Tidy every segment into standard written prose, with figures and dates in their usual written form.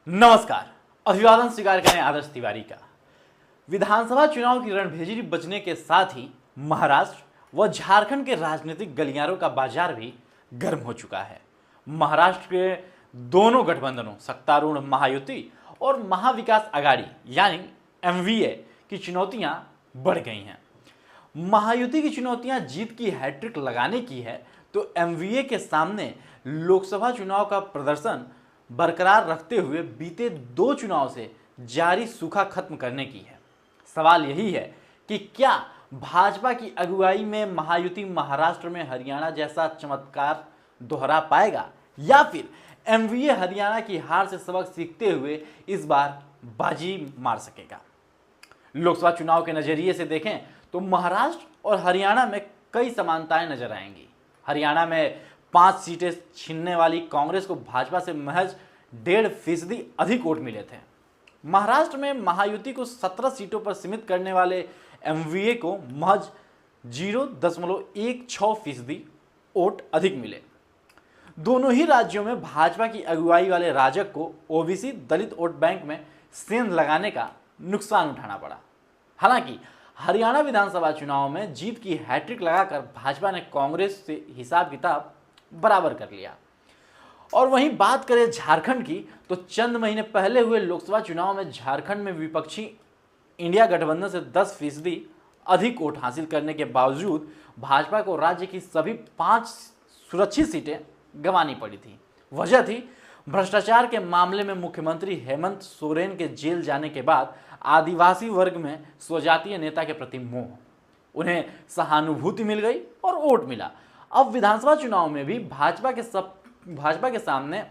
नमस्कार। अभिवादन स्वीकार करें आदर्श तिवारी का। विधानसभा चुनाव की रणभेरी बजने के साथ ही महाराष्ट्र व झारखंड के राजनीतिक गलियारों का बाजार भी गर्म हो चुका है। महाराष्ट्र के दोनों गठबंधनों सत्तारूढ़ महायुति और महाविकास आघाड़ी यानी एमवीए की चुनौतियां बढ़ गई हैं। महायुति की चुनौतियां जीत की हैट्रिक लगाने की है तो एमवीए के सामने लोकसभा चुनाव का प्रदर्शन बरकरार रखते हुए बीते 2 चुनाव से जारी सूखा खत्म करने की है। सवाल यही है कि क्या भाजपा की अगुवाई में महायुति महाराष्ट्र में हरियाणा जैसा चमत्कार दोहरा पाएगा या फिर एमवीए हरियाणा की हार से सबक सीखते हुए इस बार बाजी मार सकेगा। लोकसभा चुनाव के नजरिए से देखें तो महाराष्ट्र और हरियाणा में कई समानताएं नजर आएंगी। हरियाणा में 5 सीटें छीनने वाली कांग्रेस को भाजपा से महज 1.5% अधिक वोट मिले थे। महाराष्ट्र में महायुति को 17 सीटों पर सीमित करने वाले एमवीए को महज 0.16% वोट अधिक मिले। दोनों ही राज्यों में भाजपा की अगुवाई वाले राजग को ओबीसी दलित वोट बैंक में सेंध लगाने का नुकसान उठाना पड़ा। हालांकि हरियाणा विधानसभा चुनाव में जीत की हैट्रिक लगाकर भाजपा ने कांग्रेस से हिसाब किताब बराबर कर लिया। और वहीं बात करें झारखंड की तो चंद महीने पहले हुए लोकसभा चुनाव में झारखंड में विपक्षी इंडिया गठबंधन से 10% अधिक वोट हासिल करने के बावजूद भाजपा को राज्य की सभी 5 सुरक्षित सीटें गंवानी पड़ी थी। वजह थी भ्रष्टाचार के मामले में मुख्यमंत्री हेमंत सोरेन के जेल जाने के बाद आदिवासी वर्ग में स्वजातीय नेता के प्रति मोह, उन्हें सहानुभूति मिल गई और वोट मिला। अब विधानसभा चुनाव में भी भाजपा के सामने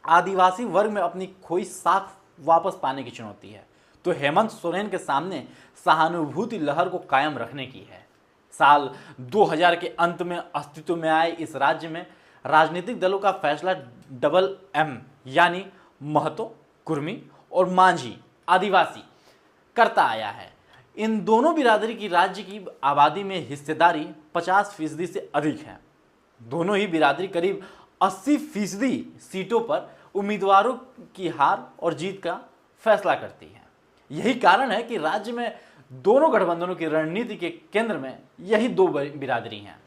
आदिवासी वर्ग में अपनी खोई साख वापस पाने की चुनौती है तो हेमंत सोरेन के सामने सहानुभूति लहर को कायम रखने की है। साल 2000 के अंत में अस्तित्व में आए इस राज्य में राजनीतिक दलों का फैसला डबल एम यानी महतो, कुर्मी और मांझी आदिवासी करता आया है। इन दोनों बिरादरी की राज्य की आबादी में हिस्सेदारी 50% से अधिक है। दोनों ही बिरादरी करीब 80% सीटों पर उम्मीदवारों की हार और जीत का फैसला करती है। यही कारण है कि राज्य में दोनों गठबंधनों की रणनीति के केंद्र में यही 2 बिरादरी हैं।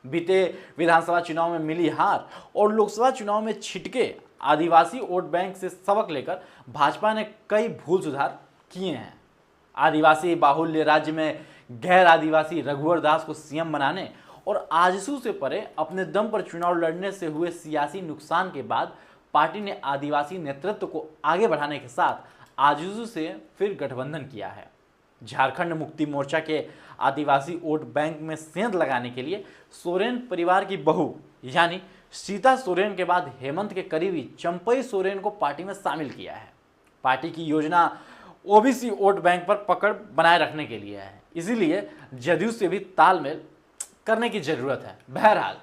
बीते विधानसभा चुनाव में मिली हार और लोकसभा चुनाव में छिटके आदिवासी वोट बैंक से सबक लेकर भाजपा ने कई भूल सुधार किए हैं। आदिवासी बाहुल्य राज्य में गैर आदिवासी रघुवर दास को सीएम बनाने और आजसू से परे अपने दम पर चुनाव लड़ने से हुए सियासी नुकसान के बाद पार्टी ने आदिवासी नेतृत्व को आगे बढ़ाने के साथ आजसू से फिर गठबंधन किया है। झारखंड मुक्ति मोर्चा के आदिवासी वोट बैंक में सेंध लगाने के लिए सोरेन परिवार की बहू यानी सीता सोरेन के बाद हेमंत के करीबी चंपई सोरेन को पार्टी में शामिल किया है। पार्टी की योजना ओबीसी वोट बैंक पर पकड़ बनाए रखने के लिए है, इसीलिए जदयू से भी तालमेल करने की जरूरत है। बहरहाल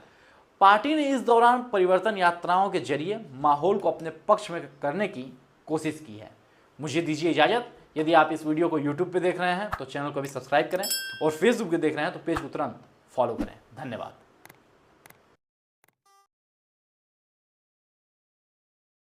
पार्टी ने इस दौरान परिवर्तन यात्राओं के जरिए माहौल को अपने पक्ष में करने की कोशिश की है। मुझे दीजिए इजाजत। यदि आप इस वीडियो को यूट्यूब पे देख रहे हैं तो चैनल को भी सब्सक्राइब करें और फेसबुक पे देख रहे हैं तो पेज को तुरंत फॉलो करें। धन्यवाद।